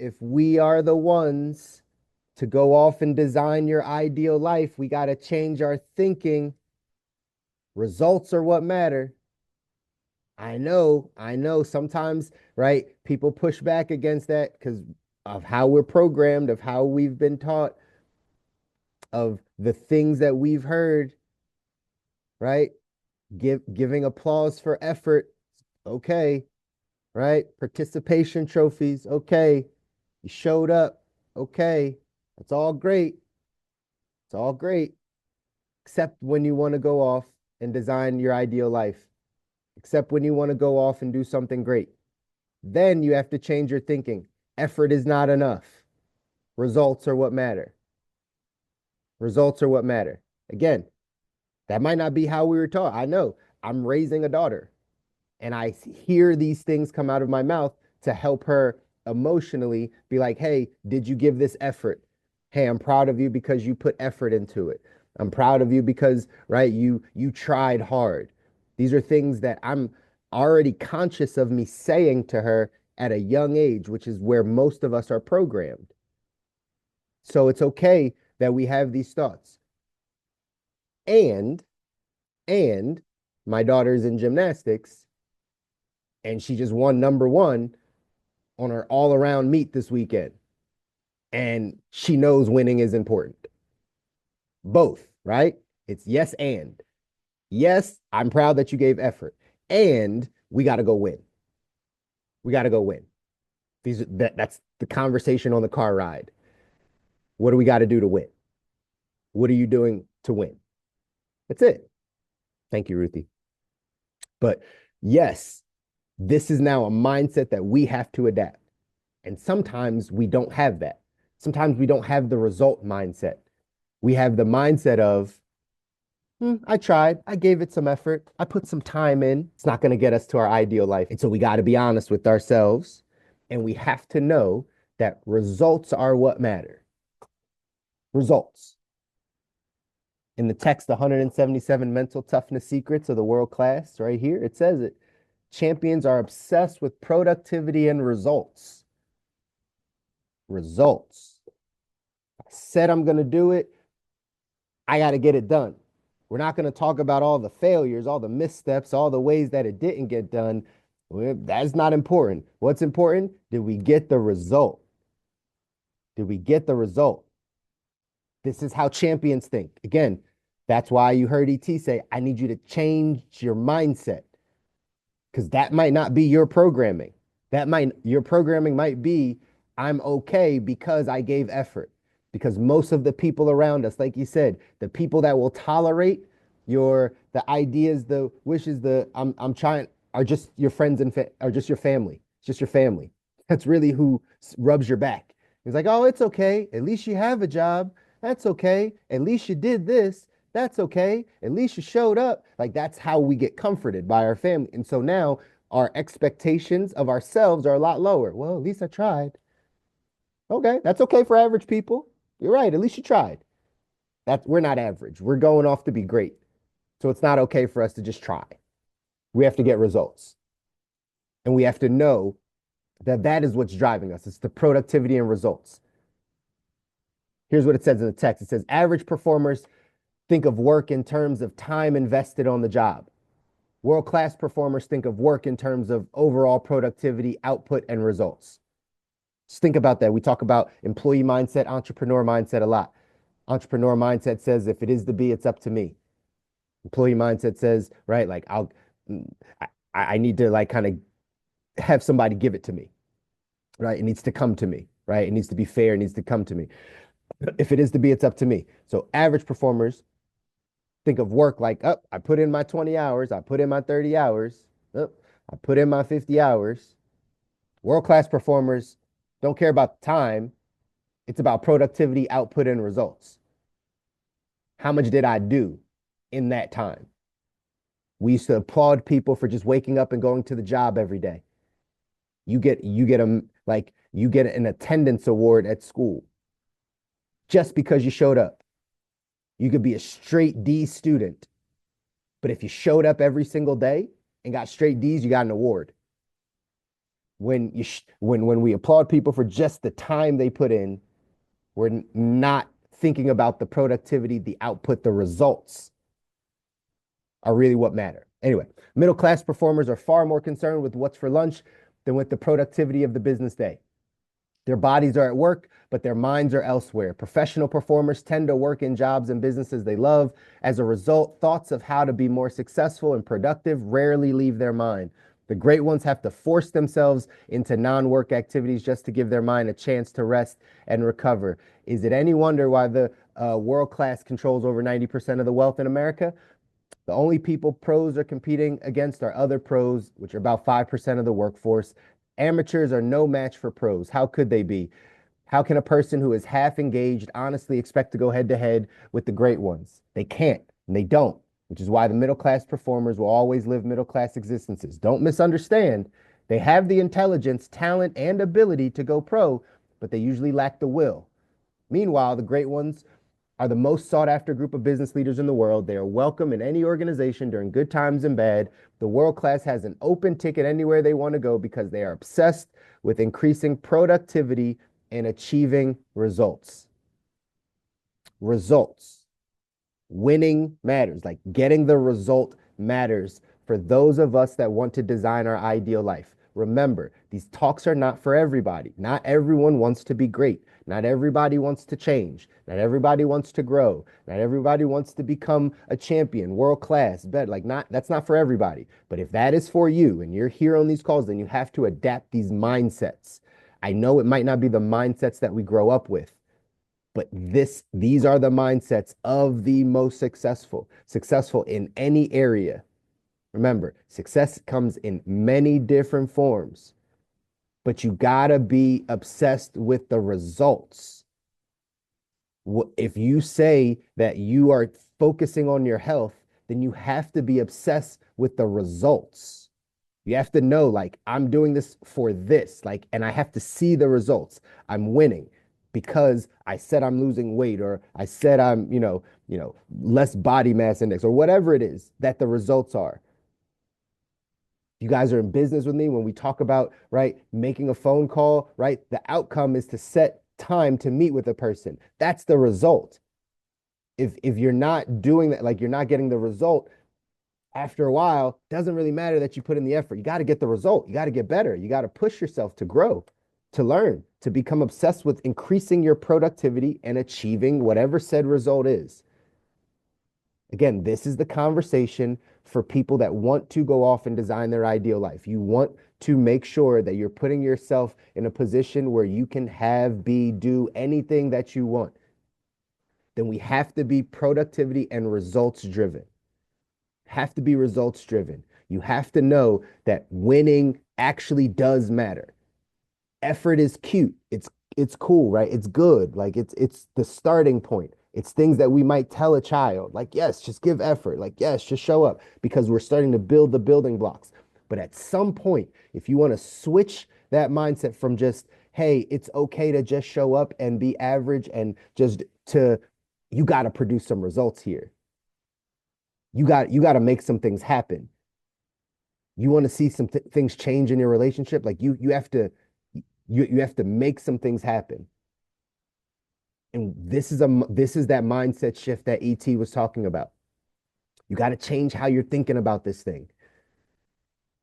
if we are the ones to go off and design your ideal life, we got to change our thinking. Results are what matter. I know sometimes, right? People push back against that because of how we're programmed, of how we've been taught, of the things that we've heard, right? Giving applause for effort, okay, right? Participation trophies, okay. You showed up, okay. That's all great. It's all great, except when you want to go off and design your ideal life, except when you want to go off and do something great. Then you have to change your thinking. Effort is not enough. Results are what matter. Results are what matter. Again, that might not be how we were taught. I know I'm raising a daughter and I hear these things come out of my mouth to help her emotionally be like, hey, did you give this effort? Hey, I'm proud of you because you put effort into it. I'm proud of you because, right, you tried hard. These are things that I'm already conscious of me saying to her at a young age, which is where most of us are programmed. So it's okay that we have these thoughts. And and my daughter's in gymnastics and she just won number one on her all around meet this weekend. And she knows winning is important. Both, right? It's yes and. Yes, I'm proud that you gave effort. And we got to go win. We got to go win. That's the conversation on the car ride. What do we got to do to win? What are you doing to win? That's it. Thank you, Ruthie. But yes, this is now a mindset that we have to adapt. And sometimes we don't have that. Sometimes we don't have the result mindset. We have the mindset of, I tried, I gave it some effort, I put some time in. It's not going to get us to our ideal life. And so we got to be honest with ourselves and we have to know that results are what matter. Results. In the text, 177 mental toughness secrets of the world class, right here, it says it. Champions are obsessed with productivity and results. Results. I said I'm going to do it. I got to get it done. We're not going to talk about all the failures, all the missteps, all the ways that it didn't get done. That's not important. What's important? Did we get the result? Did we get the result? This is how champions think. Again, that's why you heard ET say, I need you to change your mindset because that might not be your programming. Your programming might be, I'm okay because I gave effort. Because most of the people around us, like you said, the people that will tolerate the ideas, the wishes, I'm trying are just your friends and are just your family. It's just your family. That's really who rubs your back. He's like, oh, it's okay. At least you have a job. That's okay. At least you did this. That's okay. At least you showed up. Like that's how we get comforted by our family. And so now our expectations of ourselves are a lot lower. Well, at least I tried. Okay, that's okay for average people. You're right. At least you tried. We're not average. We're going off to be great. So it's not okay for us to just try. We have to get results. And we have to know that that is what's driving us. It's the productivity and results. Here's what it says in the text. It says average performers think of work in terms of time invested on the job. World-class performers think of work in terms of overall productivity, output, and results. Just think about that. We talk about employee mindset, entrepreneur mindset a lot. Entrepreneur mindset says, if it is to be, it's up to me. Employee mindset says, right, like I need to like kind of have somebody give it to me, right? It needs to come to me, right? It needs to be fair. It needs to come to me. If it is to be, it's up to me. So average performers think of work like, oh, I put in my 20 hours. I put in my 30 hours. Oh, I put in my 50 hours. World-class performers don't care about the time. It's about productivity, output, and results. How much did I do in that time? We used to applaud people for just waking up and going to the job every day. You get an attendance award at school just because you showed up. You could be a straight D student, but if you showed up every single day and got straight D's, you got an award. when we applaud people for just the time they put in, we're not thinking about the productivity, the output, the results are really what matter. Anyway, middle class performers are far more concerned with what's for lunch than with the productivity of the business day. Their bodies are at work, but their minds are elsewhere. Professional performers tend to work in jobs and businesses they love. As a result, thoughts of how to be more successful and productive rarely leave their mind. The great ones have to force themselves into non-work activities just to give their mind a chance to rest and recover. Is it any wonder why the world class controls over 90% of the wealth in America? The only people pros are competing against are other pros, which are about 5% of the workforce. Amateurs are no match for pros. How could they be? How can a person who is half engaged honestly expect to go head to head with the great ones? They can't, and they don't, which is why the middle class performers will always live middle class existences. Don't misunderstand. They have the intelligence, talent, and ability to go pro, but they usually lack the will. Meanwhile, the great ones are the most sought after group of business leaders in the world. They are welcome in any organization during good times and bad. The world class has an open ticket anywhere they want to go because they are obsessed with increasing productivity and achieving results. Results. Winning matters. Like getting the result matters for those of us that want to design our ideal life. Remember, these talks are not for everybody. Not everyone wants to be great. Not everybody wants to change. Not everybody wants to grow. Not everybody wants to become a champion, world class, bet like not that's not for everybody. But if that is for you and you're here on these calls, then you have to adapt these mindsets. I know it might not be the mindsets that we grow up with, but these are the mindsets of the most successful in any area. Remember, success comes in many different forms, but you gotta be obsessed with the results. If you say that you are focusing on your health, then you have to be obsessed with the results. You have to know, like, I'm doing this for this, like, and I have to see the results. I'm winning because I said I'm losing weight, or I said I'm, less body mass index, or whatever it is that the results are. You guys are in business with me when we talk about, right, making a phone call, right? The outcome is to set time to meet with a person. That's the result. If you're not doing that, like you're not getting the result, after a while, doesn't really matter that you put in the effort. You got to get the result. You got to get better. You got to push yourself to grow, to learn, to become obsessed with increasing your productivity and achieving whatever said result is. Again, this is the conversation for people that want to go off and design their ideal life. You want to make sure that you're putting yourself in a position where you can have, be, do anything that you want. Then we have to be productivity and results driven. Have to be results driven. You have to know that winning actually does matter. Effort is cute. It's cool, right? It's good. Like it's the starting point. It's things that we might tell a child, like, yes, just give effort. Like, yes, just show up, because we're starting to build the building blocks. But at some point, if you want to switch that mindset from just, hey, it's okay to just show up and be average, and just to, you got to produce some results here. You got to make some things happen. You want to see some things change in your relationship, like you have to make some things happen. And this is that mindset shift that ET was talking about. You got to change how you're thinking about this thing.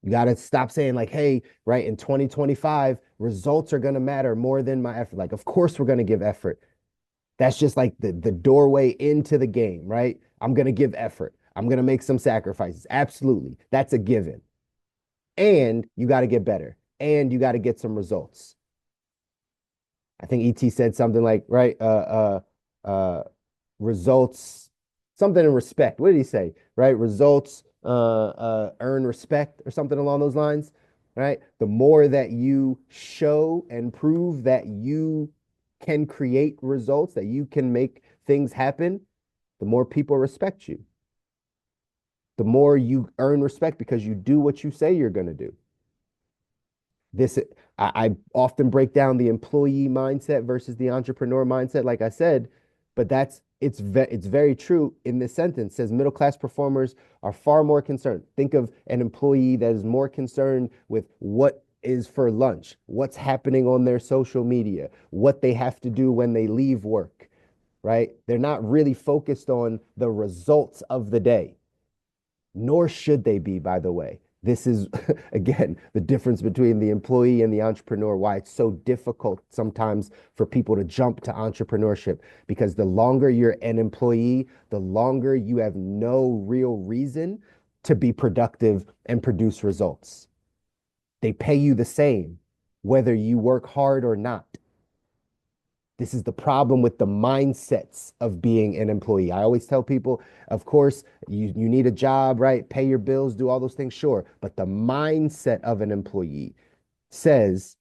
You got to stop saying like, hey, right, in 2025, results are going to matter more than my effort. Like, of course we're going to give effort. That's just like the doorway into the game, right? I'm going to give effort. I'm going to make some sacrifices. Absolutely. That's a given. And you got to get better. And you got to get some results. I think ET said something like, right, results, something in respect. What did he say? Right? Results earn respect, or something along those lines, right? The more that you show and prove that you can create results, that you can make things happen, the more people respect you. The more you earn respect because you do what you say you're going to do. This I often break down the employee mindset versus the entrepreneur mindset, like I said, but it's very true in this sentence. It says middle class performers are far more concerned. Think of an employee that is more concerned with what is for lunch, what's happening on their social media, what they have to do when they leave work, right? They're not really focused on the results of the day, nor should they be, by the way. This is, again, the difference between the employee and the entrepreneur, why it's so difficult sometimes for people to jump to entrepreneurship. Because the longer you're an employee, the longer you have no real reason to be productive and produce results. They pay you the same, whether you work hard or not. This is the problem with the mindsets of being an employee. I always tell people, of course, you need a job, right? Pay your bills, do all those things, sure. But the mindset of an employee says,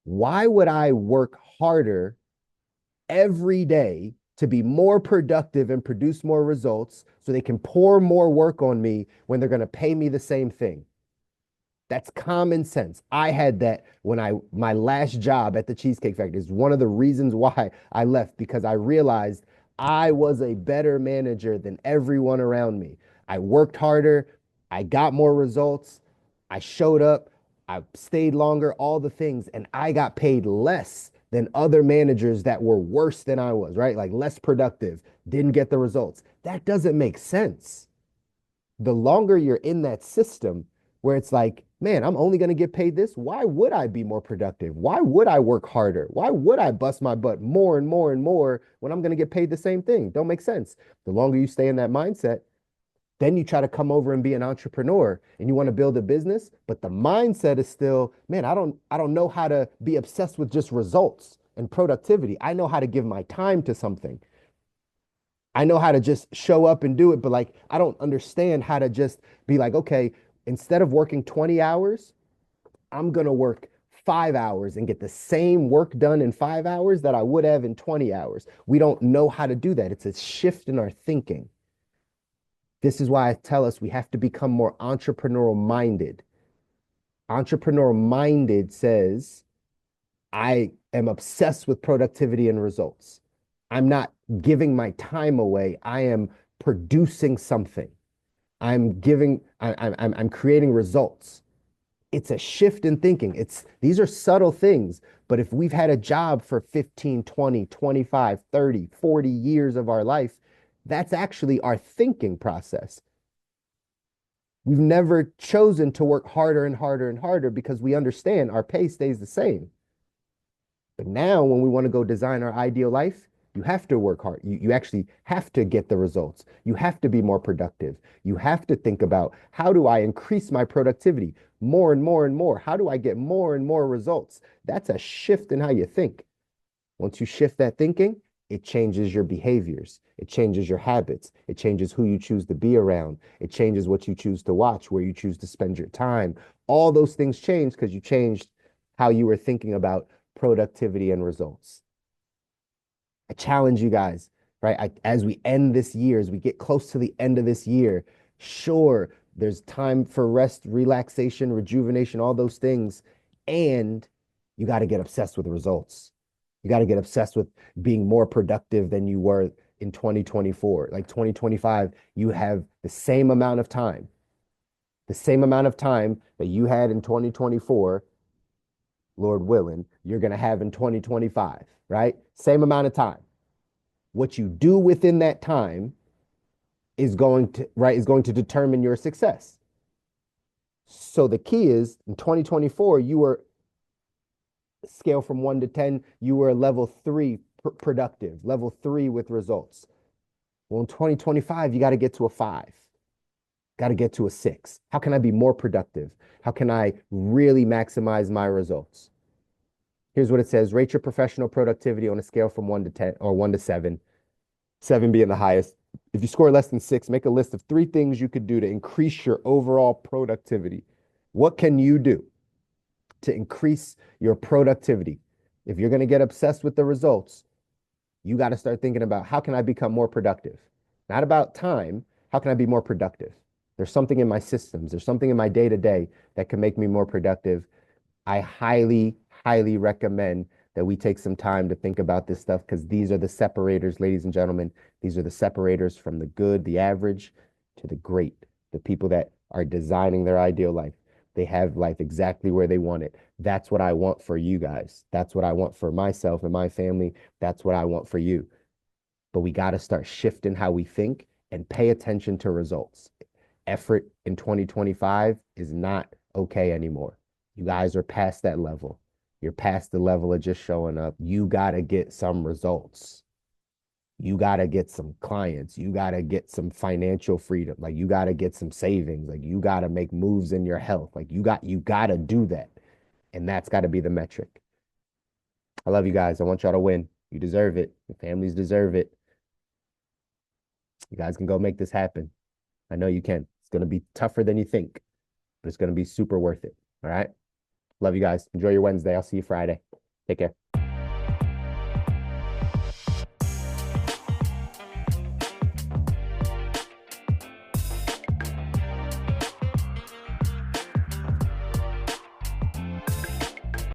why would I work harder every day to be more productive and produce more results so they can pour more work on me when they're going to pay me the same thing? That's common sense. I had that when my last job at the Cheesecake Factory is one of the reasons why I left, because I realized I was a better manager than everyone around me. I worked harder, I got more results, I showed up, I stayed longer, all the things, and I got paid less than other managers that were worse than I was, right? Like less productive, didn't get the results. That doesn't make sense. The longer you're in that system where it's like, man, I'm only going to get paid this. Why would I be more productive? Why would I work harder? Why would I bust my butt more and more and more when I'm going to get paid the same thing? Don't make sense. The longer you stay in that mindset, then you try to come over and be an entrepreneur and you want to build a business, but the mindset is still, man, I don't know how to be obsessed with just results and productivity. I know how to give my time to something. I know how to just show up and do it, but like I don't understand how to just be like, okay, instead of working 20 hours, I'm gonna work 5 hours and get the same work done in 5 hours that I would have in 20 hours. We don't know how to do that. It's a shift in our thinking. This is why I tell us we have to become more entrepreneurial minded. Entrepreneurial minded says, I am obsessed with productivity and results. I'm not giving my time away. I am producing something. I'm creating results. It's a shift in thinking. These are subtle things, but if we've had a job for 15, 20, 25, 30, 40 years of our life, that's actually our thinking process. We've never chosen to work harder and harder and harder because we understand our pay stays the same. But now, when we want to go design our ideal life, you have to work hard. You actually have to get the results. You have to be more productive. You have to think about, how do I increase my productivity more and more and more? How do I get more and more results? That's a shift in how you think. Once you shift that thinking, it changes your behaviors. It changes your habits. It changes who you choose to be around. It changes what you choose to watch, where you choose to spend your time. All those things change because you changed how you were thinking about productivity and results. I challenge you guys, right? As we end this year, as we get close to the end of this year, sure, there's time for rest, relaxation, rejuvenation, all those things. And you got to get obsessed with the results. You got to get obsessed with being more productive than you were in 2024. Like 2025, you have the same amount of time that you had in 2024, Lord willing, you're going to have in 2025, right? Same amount of time. What you do within that time is going to determine your success. So the key is, in 2024, you were, scale from 1 to 10, you were a level 3 productive, level 3 with results. Well, in 2025, you got to get to a 5, got to get to a 6. How can I be more productive? How can I really maximize my results? Here's what it says. Rate your professional productivity on a scale from 1 to 10, or 1 to 7, 7 being the highest. If you score less than 6, make a list of 3 things you could do to increase your overall productivity. What can you do to increase your productivity? If you're going to get obsessed with the results, you got to start thinking about, how can I become more productive? Not about time. How can I be more productive? There's something in my systems. There's something in my day to day that can make me more productive. I highly, highly recommend that we take some time to think about this stuff, because these are the separators, ladies and gentlemen. These are the separators from the good, the average, to the great, the people that are designing their ideal life. They have life exactly where they want it. That's what I want for you guys. That's what I want for myself and my family. That's what I want for you. But we got to start shifting how we think and pay attention to results. Effort in 2025 is not okay anymore. You guys are past that level. You're past the level of just showing up. You got to get some results. You got to get some clients. You got to get some financial freedom. Like you got to get some savings. Like you got to make moves in your health. Like you got to do that. And that's got to be the metric. I love you guys. I want y'all to win. You deserve it. Your families deserve it. You guys can go make this happen. I know you can. It's going to be tougher than you think, but it's going to be super worth it. All right. Love you guys. Enjoy your Wednesday. I'll see you Friday. Take care.